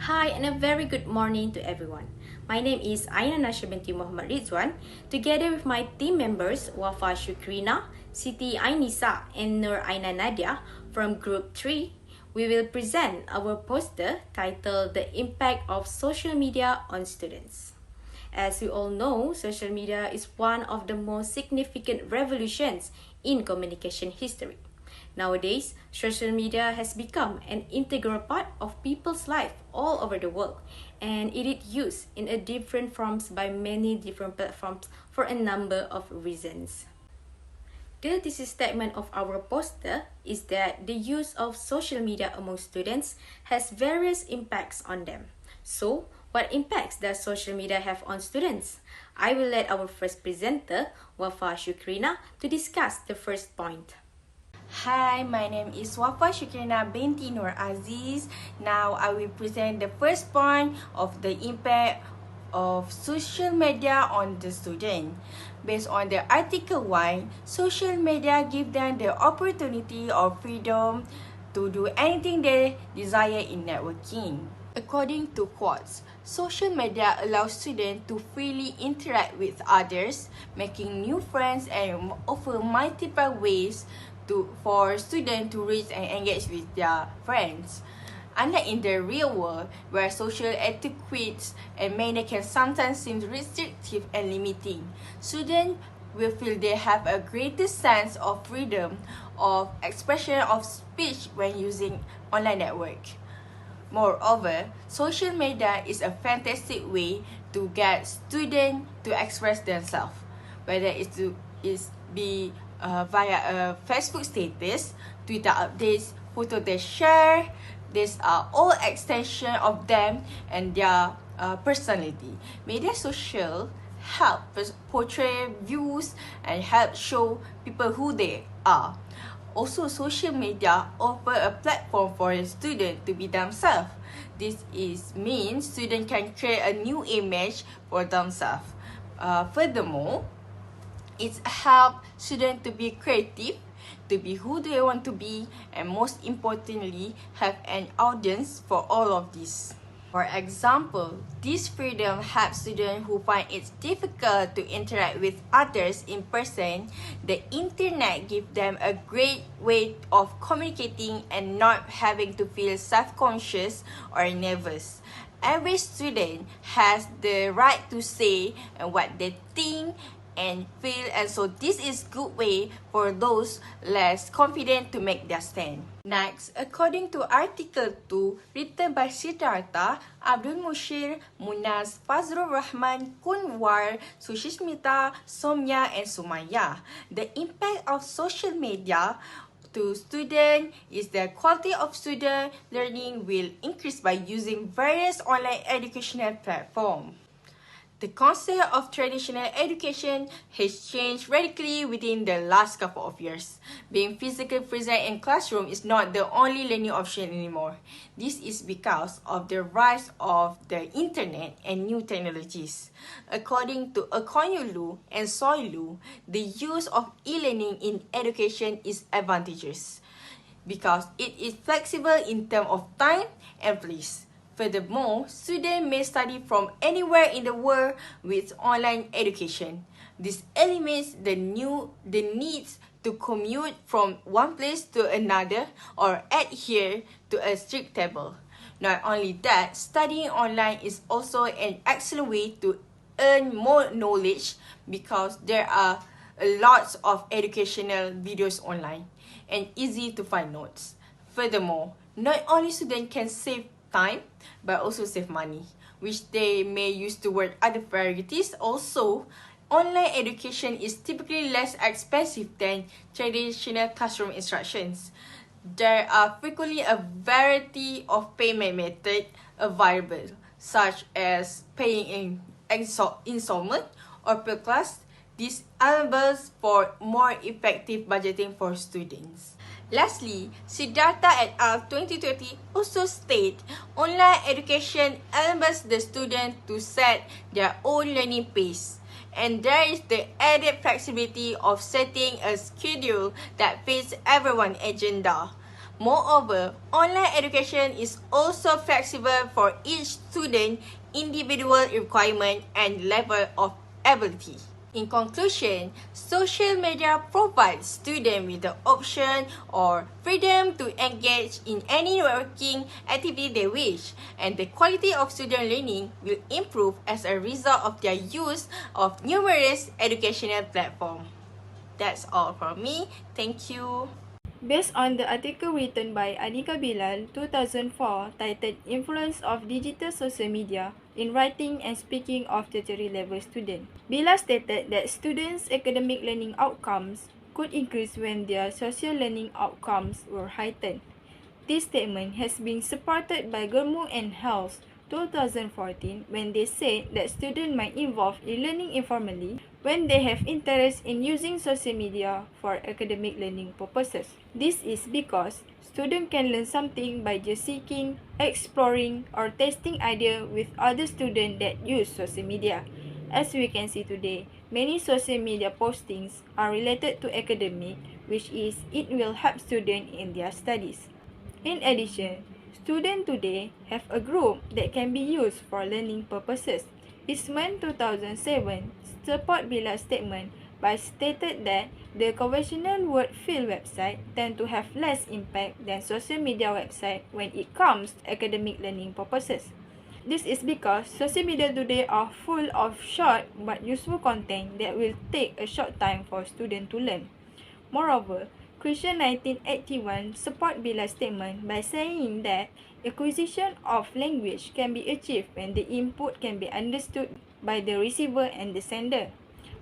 Hi and a very good morning to everyone. My name is Aina Nasha binti Muhammad Rizwan. Together with my team members Wafa Shukrina, Siti Ainisa and Nur Aina Nadia from Group 3, we will present our poster titled The Impact of Social Media on Students. As you all know, social media is one of the most significant revolutions in communication history. Nowadays, social media has become an integral part of people's life all over the world, and it is used in a different forms by many different platforms for a number of reasons. The thesis statement of our poster is that the use of social media among students has various impacts on them. So, what impacts does social media have on students? I will let our first presenter, Wafa Shukrina, to discuss the first point. Hi, my name is Wafa Shukrina binti Nur Aziz. Now I will present the first point of the impact of social media on the student. Based on the article 1, social media give them the opportunity or freedom to do anything they desire in networking. According to Quartz, social media allows students to freely interact with others, making new friends and offer multiple ways for students to reach and engage with their friends. Unlike in the real world, where social etiquettes and manners can sometimes seem restrictive and limiting, students will feel they have a greater sense of freedom of expression of speech when using online network. Moreover, social media is a fantastic way to get students to express themselves, whether it's via a Facebook status, Twitter updates, photo they share. These are all extension of them and their personality. Media social help portray views and help show people who they are. Also, social media offer a platform for a student to be themselves. This means students can create a new image for themselves. Furthermore, it helps students to be creative, to be who they want to be, and most importantly, have an audience for all of this. For example, this freedom helps students who find it difficult to interact with others in person. The internet gives them a great way of communicating and not having to feel self-conscious or nervous. Every student has the right to say what they think and feel, and so this is good way for those less confident to make their stand. Next, according to article 2 written by Siddhartha, Abdul Mushir, Munaz, Fazrul Rahman, Kunwar, Sushmita, Somya, and Sumaya, the impact of social media to students is the quality of student learning will increase by using various online educational platforms. The concept of traditional education has changed radically within the last couple of years. Being physically present in classroom is not the only learning option anymore. This is because of the rise of the internet and new technologies. According to Akonyulu and Soilu, the use of e-learning in education is advantageous because it is flexible in terms of time and place. Furthermore, students may study from anywhere in the world with online education. This eliminates the needs to commute from one place to another or adhere to a strict table. Not only that, studying online is also an excellent way to earn more knowledge because there are lots of educational videos online and easy to find notes. Furthermore, not only students can save time but also save money, which they may use toward other priorities. Also, online education is typically less expensive than traditional classroom instructions. There are frequently a variety of payment methods available, such as paying in installment or per class. This enables for more effective budgeting for students. Lastly, Siddhartha et al. 2020 also state online education enables the student to set their own learning pace. And there is the added flexibility of setting a schedule that fits everyone's agenda. Moreover, online education is also flexible for each student, individual requirement and level of ability. In conclusion, social media provides students with the option or freedom to engage in any networking activity they wish, and the quality of student learning will improve as a result of their use of numerous educational platforms. That's all from me. Thank you. Based on the article written by Anika Bilal, 2004, titled Influence of Digital Social Media in Writing and Speaking of Tertiary Level Students, Bilal stated that students' academic learning outcomes could increase when their social learning outcomes were heightened. This statement has been supported by Gurmukh and Hales, 2014, when they said that students might involve in learning informally when they have interest in using social media for academic learning purposes. This is because students can learn something by just seeking, exploring, or testing ideas with other students that use social media. As we can see today, many social media postings are related to academic, which is it will help students in their studies. In addition, students today have a group that can be used for learning purposes. Eastman 2007 support Bilal's statement by stated that the conventional word field website tend to have less impact than social media website when it comes to academic learning purposes. This is because social media today are full of short but useful content that will take a short time for students to learn. Moreover, Christian 1981 support Bilal's statement by saying that acquisition of language can be achieved when the input can be understood by the receiver and the sender,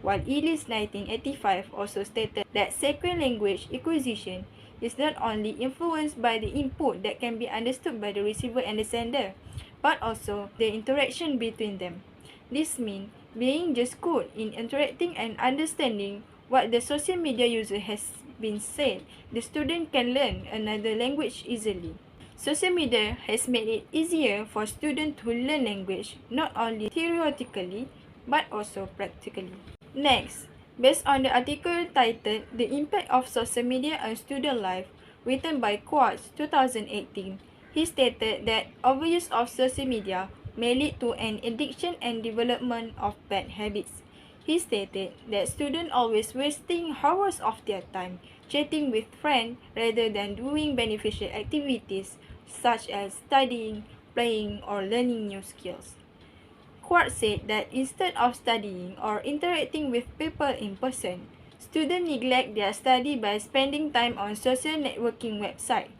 while Ellis 1985 also stated that second language acquisition is not only influenced by the input that can be understood by the receiver and the sender, but also the interaction between them. This means being just good in interacting and understanding what the social media user has been said, the student can learn another language easily. Social media has made it easier for students to learn language not only theoretically but also practically. Next, based on the article titled The Impact of Social Media on Student Life, written by Quartz 2018, he stated that overuse of social media may lead to an addiction and development of bad habits. He stated that students always wasting hours of their time chatting with friends rather than doing beneficial activities such as studying, playing, or learning new skills. Quartz said that instead of studying or interacting with people in person, students neglect their study by spending time on social networking websites.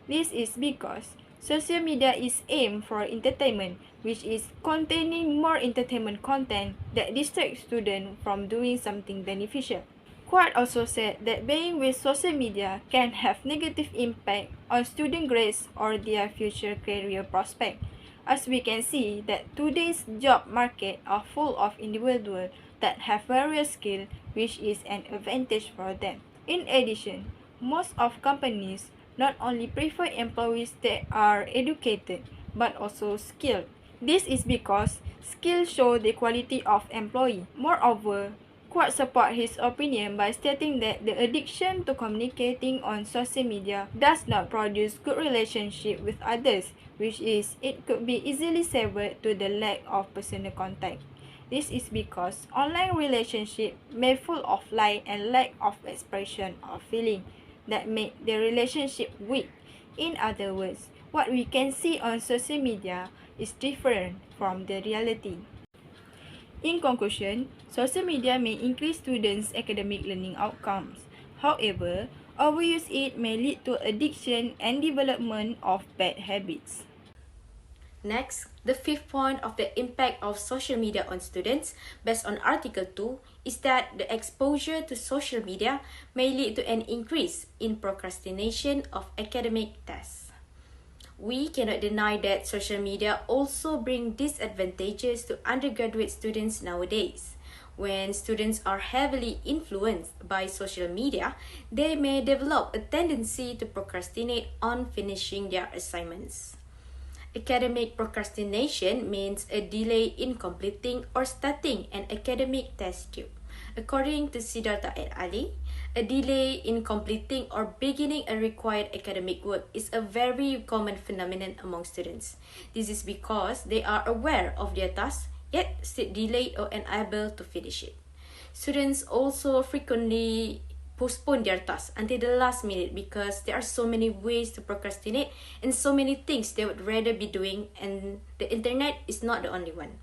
This is because social media is aimed for entertainment, which is containing more entertainment content that distracts students from doing something beneficial. Quartz also said that being with social media can have negative impact on student grades or their future career prospects, as we can see that today's job market are full of individuals that have various skills, which is an advantage for them. In addition, most of companies not only prefer employees that are educated but also skilled. This is because skills show the quality of employee. Moreover, Quartz support his opinion by stating that the addiction to communicating on social media does not produce good relationship with others, which is it could be easily severed to the lack of personal contact. This is because online relationship may full of lie and lack of expression of feeling that make the relationship weak. In other words, what we can see on social media is different from the reality. In conclusion, social media may increase students' academic learning outcomes. However, overuse it may lead to addiction and development of bad habits. Next, the fifth point of the impact of social media on students, based on Article 2, is that the exposure to social media may lead to an increase in procrastination of academic tests. We cannot deny that social media also bring disadvantages to undergraduate students nowadays. When students are heavily influenced by social media, they may develop a tendency to procrastinate on finishing their assignments. Academic procrastination means a delay in completing or starting an academic test tube. According to Siddhartha et al., A delay in completing or beginning a required academic work is a very common phenomenon among students. This is because they are aware of their task, yet still delayed or unable to finish it. Students also frequently postpone their tasks until the last minute because there are so many ways to procrastinate and so many things they would rather be doing, and the internet is not the only one.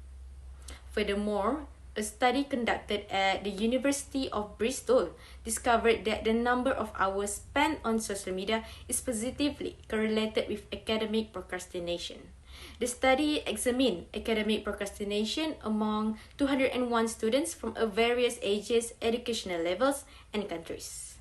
Furthermore, a study conducted at the University of Bristol discovered that the number of hours spent on social media is positively correlated with academic procrastination. The study examined academic procrastination among 201 students from various ages, educational levels, and countries.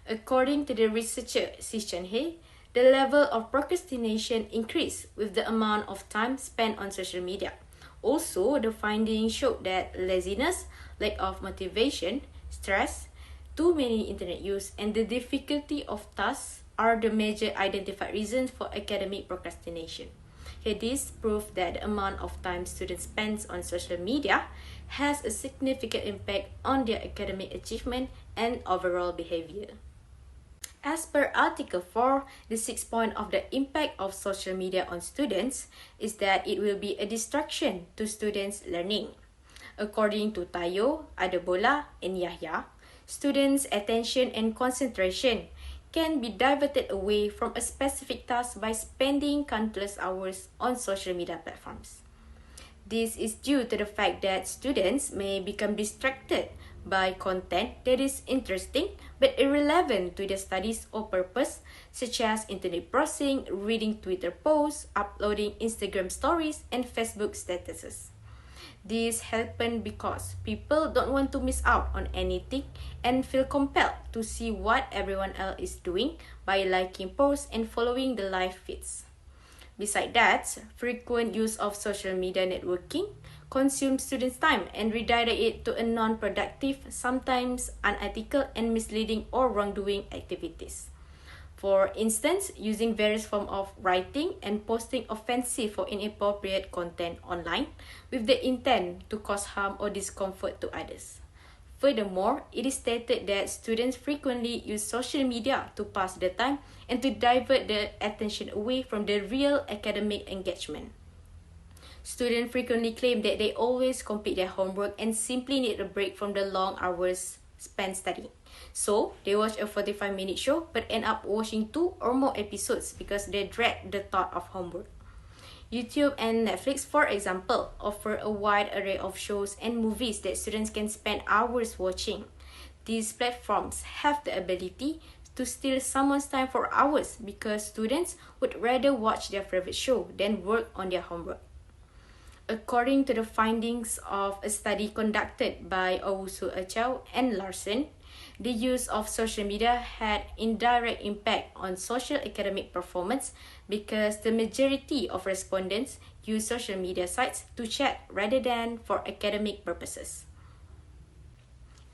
According to the researcher Sishan He, the level of procrastination increased with the amount of time spent on social media. Also, the findings showed that laziness, lack of motivation, stress, too many internet use, and the difficulty of tasks are the major identified reasons for academic procrastination. This proved that the amount of time students spend on social media has a significant impact on their academic achievement and overall behavior. As per Article 4, the sixth point of the impact of social media on students is that it will be a distraction to students' learning. According to Tayo, Adebola, and Yahya, students' attention and concentration can be diverted away from a specific task by spending countless hours on social media platforms. This is due to the fact that students may become distracted by content that is interesting but irrelevant to their studies or purpose, such as internet browsing, reading Twitter posts, uploading Instagram stories, and Facebook statuses. This happens because people don't want to miss out on anything and feel compelled to see what everyone else is doing by liking posts and following the live feeds. Besides that, frequent use of social media networking consumes students' time and redirect it to a non-productive, sometimes unethical and misleading or wrongdoing activities. For instance, using various forms of writing and posting offensive or inappropriate content online with the intent to cause harm or discomfort to others. Furthermore, it is stated that students frequently use social media to pass the time and to divert the attention away from the real academic engagement. Students frequently claim that they always complete their homework and simply need a break from the long hours spent studying. So, they watch a 45-minute show but end up watching 2 or more episodes because they dread the thought of homework. YouTube and Netflix, for example, offer a wide array of shows and movies that students can spend hours watching. These platforms have the ability to steal someone's time for hours because students would rather watch their favorite show than work on their homework. According to the findings of a study conducted by Owusu Achau and Larson, the use of social media had indirect impact on social academic performance because the majority of respondents use social media sites to chat rather than for academic purposes.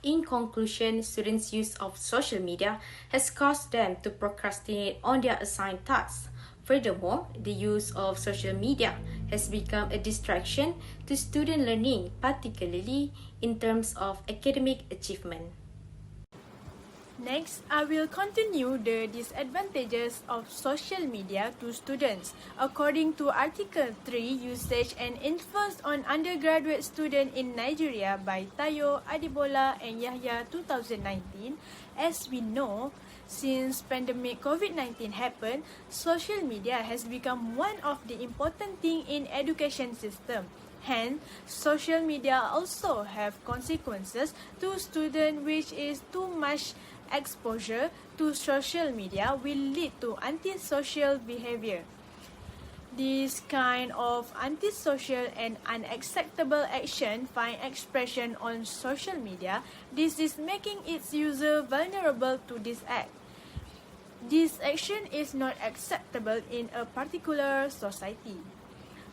In conclusion, students' use of social media has caused them to procrastinate on their assigned tasks. Furthermore, the use of social media has become a distraction to student learning, particularly in terms of academic achievement. Next, I will continue the disadvantages of social media to students. According to Article 3, Usage and Influence on Undergraduate Students in Nigeria by Tayo, Adebola, and Yahya 2019, as we know, since pandemic COVID-19 happened, social media has become one of the important thing in education system. Hence, social media also have consequences to students, which is too much exposure to social media will lead to antisocial behavior. This kind of antisocial and unacceptable action find expression on social media. This is making its user vulnerable to this act. This action is not acceptable in a particular society.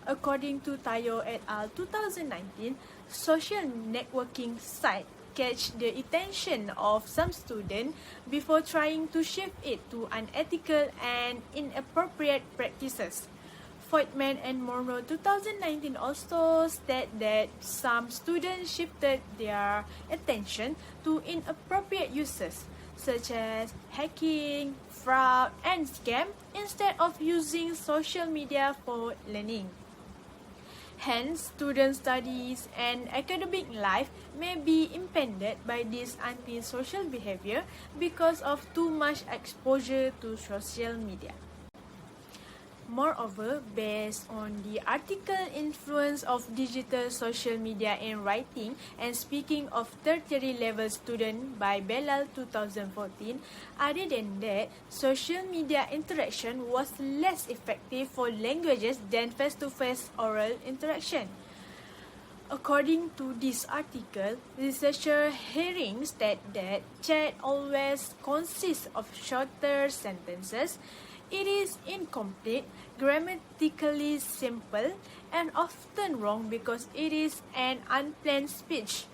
According to Tayo et al. 2019, social networking sites catch the attention of some students before trying to shift it to unethical and inappropriate practices. Feudman and Monroe 2019 also state that some students shifted their attention to inappropriate uses, such as hacking, fraud, and scam instead of using social media for learning. Hence, student studies and academic life may be impeded by this antisocial behavior because of too much exposure to social media. Moreover, based on the article Influence of Digital Social Media in Writing and Speaking of Tertiary Level Student by Belal 2014, other than that, social media interaction was less effective for languages than face-to-face oral interaction. According to this article, researcher Herring stated that chat always consists of shorter sentences. It is incomplete, grammatically simple, and often wrong because it is an unplanned speech.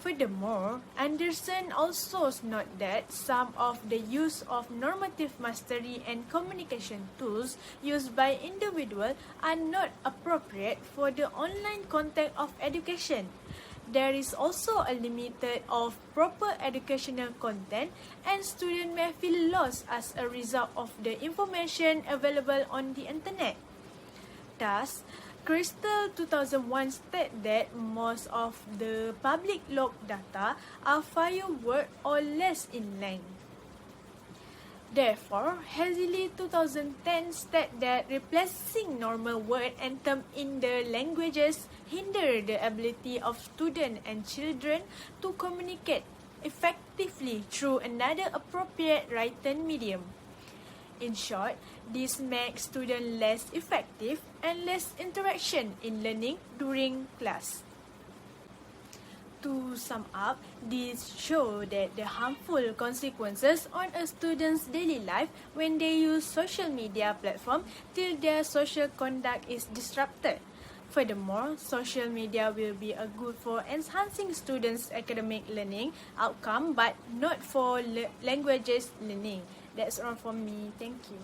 Furthermore, Anderson also noted that some of the use of normative mastery and communication tools used by individuals are not appropriate for the online context of education. There is also a limit of proper educational content, and students may feel lost as a result of the information available on the internet. Thus, Crystal 2001 stated that most of the public log data are 5 words or less in length. Therefore, Hazili 2010 stated that replacing normal word and term in the languages hinder the ability of students and children to communicate effectively through another appropriate written medium. In short, this makes students less effective and less interaction in learning during class. To sum up, this shows that the harmful consequences on a student's daily life when they use social media platform till their social conduct is disrupted. Furthermore, social media will be a good for enhancing students' academic learning outcome but not for languages learning. That's all from me. Thank you.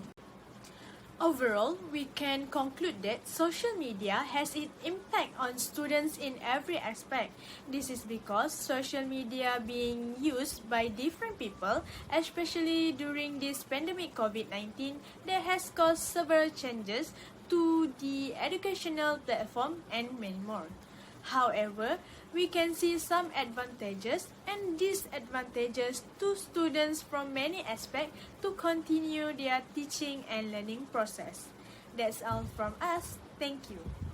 Overall, we can conclude that social media has its impact on students in every aspect. This is because social media being used by different people, especially during this pandemic COVID-19, that has caused several changes to the educational platform and many more. However, we can see some advantages and disadvantages to students from many aspects to continue their teaching and learning process. That's all from us. Thank you.